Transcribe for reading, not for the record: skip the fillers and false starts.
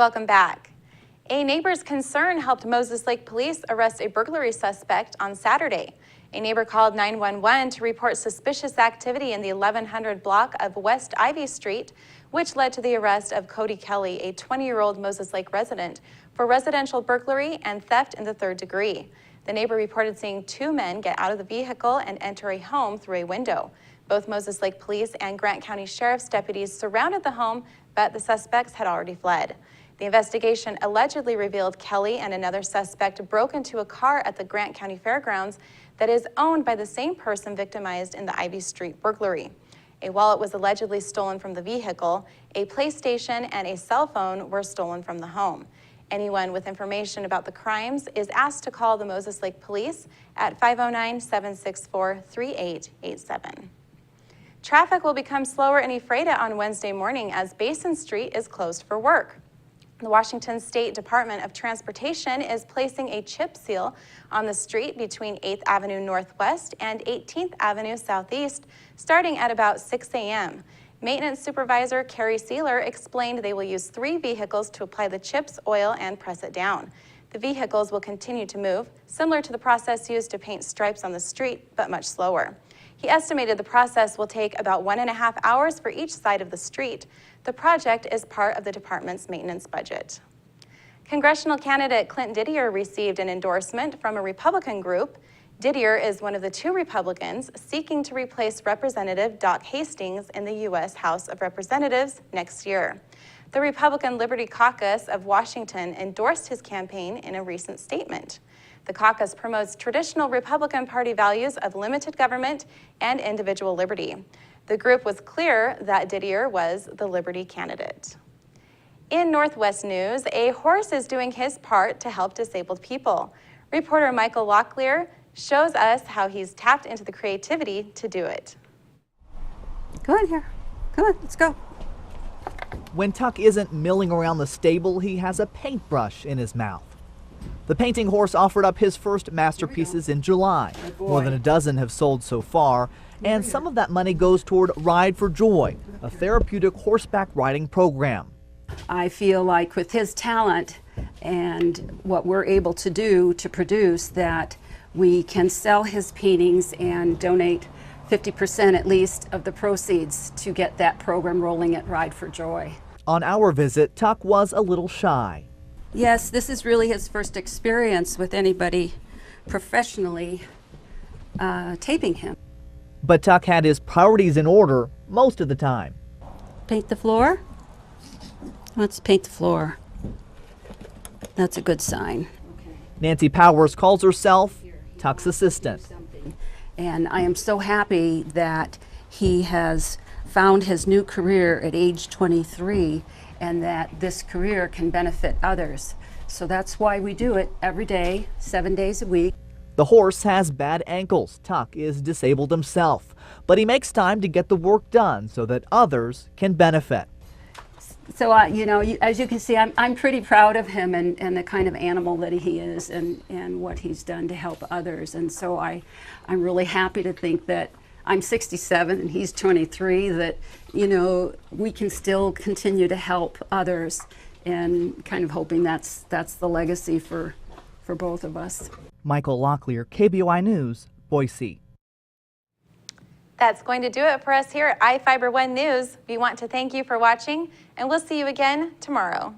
Welcome back. A neighbor's concern helped Moses Lake Police arrest a burglary suspect on Saturday. A neighbor called 911 to report suspicious activity in the 1100 block of West Ivy Street, which led to the arrest of Cody Kelly, a 20-year-old Moses Lake resident, for residential burglary and theft in the third degree. The neighbor reported seeing two men get out of the vehicle and enter a home through a window. Both Moses Lake Police and Grant County Sheriff's deputies surrounded the home, but the suspects had already fled. The investigation allegedly revealed Kelly and another suspect broke into a car at the Grant County Fairgrounds that is owned by the same person victimized in the Ivy Street burglary. A wallet was allegedly stolen from the vehicle. A PlayStation and a cell phone were stolen from the home. Anyone with information about the crimes is asked to call the Moses Lake Police at 509-764-3887. Traffic will become slower in Ephrata on Wednesday morning as Basin Street is closed for work. The Washington State Department of Transportation is placing a chip seal on the street between 8th Avenue Northwest and 18th Avenue Southeast, starting at about 6 a.m. Maintenance Supervisor Carrie Sealer explained they will use 3 vehicles to apply the chips, oil, and press it down. The vehicles will continue to move, similar to the process used to paint stripes on the street, but much slower. He estimated the process will take about 1.5 hours for each side of the street. The project is part of the department's maintenance budget. Congressional candidate Clint Didier received an endorsement from a Republican group. Didier is one of the 2 Republicans seeking to replace Representative Doc Hastings in the U.S. House of Representatives next year. The Republican Liberty Caucus of Washington endorsed his campaign in a recent statement. The caucus promotes traditional Republican Party values of limited government and individual liberty. The group was clear that Didier was the Liberty candidate. In Northwest news, a horse is doing his part to help disabled people. Reporter Michael Locklear shows us how he's tapped into the creativity to do it. Come on here. Come on, let's go. When Tuck isn't milling around the stable, he has a paintbrush in his mouth. The painting horse offered up his first masterpieces in July. More than a dozen have sold so far, and some of that money goes toward Ride for Joy, a therapeutic horseback riding program. I feel like with his talent and what we're able to do to produce, that we can sell his paintings and donate 50% at least of the proceeds to get that program rolling at Ride for Joy. On our visit, Tuck was a little shy. Yes, this is really his first experience with anybody professionally taping him. But Tuck had his priorities in order most of the time. Paint the floor? Let's paint the floor. That's a good sign. Nancy Powers calls herself Tuck's assistant. And I am so happy that he has found his new career at age 23 and that this career can benefit others. So that's why we do it every day, 7 days a week. The horse has bad ankles. Tuck is disabled himself, but he makes time to get the work done so that others can benefit. So, you know, as you can see, I'm pretty proud of him and the kind of animal that he is and what he's done to help others. And so I'm really happy to think that I'm 67 and he's 23, that, you know, we can still continue to help others, and kind of hoping that's the legacy for both of us. Michael Locklear, KBOI News, Boise. That's going to do it for us here at iFIBER 1 News. We want to thank you for watching, and we'll see you again tomorrow.